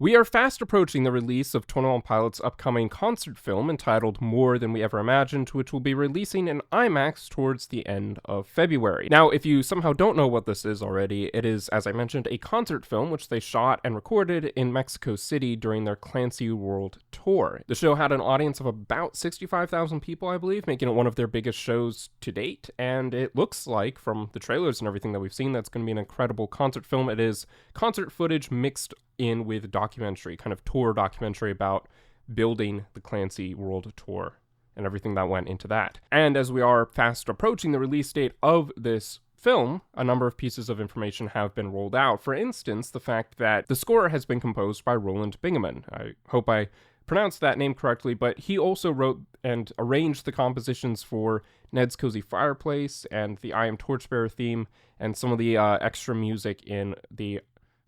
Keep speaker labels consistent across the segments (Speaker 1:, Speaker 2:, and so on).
Speaker 1: We are fast approaching the release of 21 Pilots' upcoming concert film entitled More Than We Ever Imagined, which will be releasing in IMAX towards the end of February. Now, if you somehow don't know what this is already, it is, as I mentioned, a concert film which they shot and recorded in Mexico City during their Clancy World Tour. The show had an audience of about 65,000 people, I believe, making it one of their biggest shows to date, and it looks like, from the trailers and everything that we've seen, that's going to be an incredible concert film. It is concert footage mixed in with documentary, kind of tour documentary about building the Clancy World Tour and everything that went into that. And as we are fast approaching the release date of this film, a number of pieces of information have been rolled out. For instance, the fact that the score has been composed by Roland Bingaman. I hope I pronounced that name correctly, but he also wrote and arranged the compositions for Ned's Cozy Fireplace and the I Am Torchbearer theme and some of the extra music in the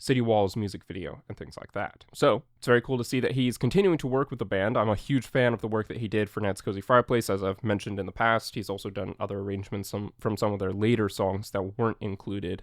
Speaker 1: City Walls music video and things like that. So it's very cool to see that he's continuing to work with the band. I'm a huge fan of the work that he did for Ned's Cozy Fireplace, as I've mentioned in the past. He's also done other arrangements from some of their later songs that weren't included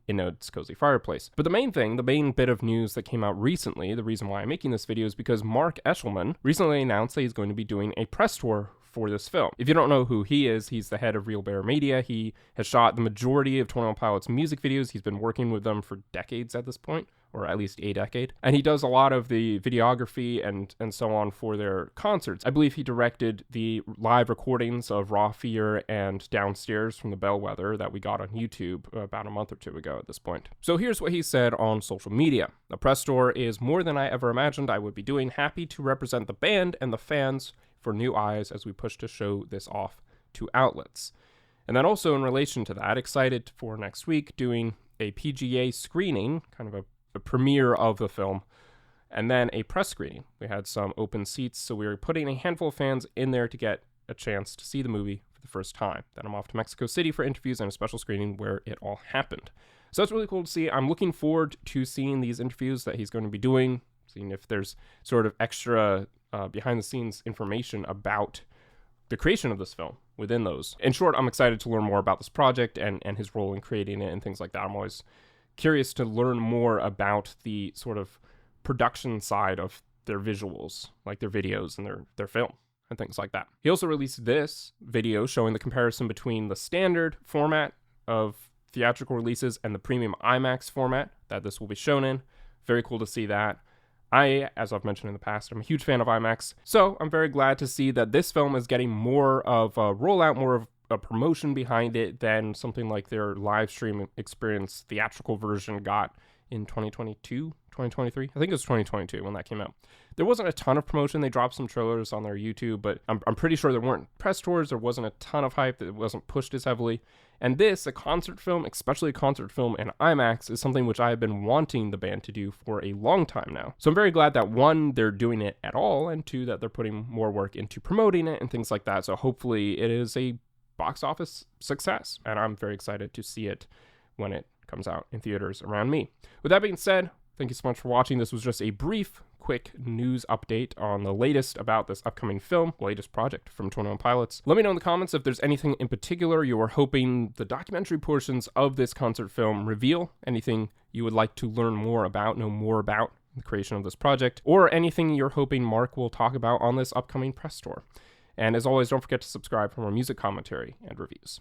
Speaker 1: in Ned's Cozy Fireplace. But the main bit of news that came out recently, the reason why I'm making this video, is because Mark Eshleman recently announced that he's going to be doing a press tour for this film. If you don't know who he is, he's the head of Real Bear Media. He has shot the majority of 21 Pilots music videos. He's been working with them for decades at this point, or at least a decade. And he does a lot of the videography and so on for their concerts. I believe he directed the live recordings of Raw Fear and Downstairs from the Bellwether that we got on YouTube about a month or two ago at this point. So here's what he said on social media. The press tour is more than I ever imagined I would be doing. Happy to represent the band and the fans for new eyes as we push to show this off to outlets. And then also in relation to that, excited for next week doing a PGA screening, kind of a premiere of the film, and then a press screening. We had some open seats, so we were putting a handful of fans in there to get a chance to see the movie for the first time. Then I'm off to Mexico City for interviews and a special screening where it all happened. So that's really cool to see. I'm looking forward to seeing these interviews that he's going to be doing, seeing if there's sort of extra behind-the-scenes information about the creation of this film within those. In short, I'm excited to learn more about this project and his role in creating it and things like that. I'm always curious to learn more about the sort of production side of their visuals, like their videos and their film and things like that. He also released this video showing the comparison between the standard format of theatrical releases and the premium IMAX format that this will be shown in. Very cool to see that. As I've mentioned in the past, I'm a huge fan of IMAX, so I'm very glad to see that this film is getting more of a rollout, more of a promotion behind it than something like their live stream experience theatrical version got in 2022, 2023. I think it was 2022 when that came out. There wasn't a ton of promotion. They dropped some trailers on their YouTube, but I'm pretty sure there weren't press tours. There wasn't a ton of hype. It wasn't pushed as heavily. And this, a concert film, especially a concert film in IMAX, is something which I have been wanting the band to do for a long time now. So I'm very glad that, one, they're doing it at all, and two, that they're putting more work into promoting it and things like that. So hopefully it is a box office success, and I'm very excited to see it when it comes out in theaters around me. With that being said, thank you so much for watching. This was just a brief, quick news update on the latest about this upcoming film, latest project from 21 Pilots. Let me know in the comments if there's anything in particular you are hoping the documentary portions of this concert film reveal, anything you would like to learn more about, know more about the creation of this project, or anything you're hoping Mark will talk about on this upcoming press tour. And as always, don't forget to subscribe for more music commentary and reviews.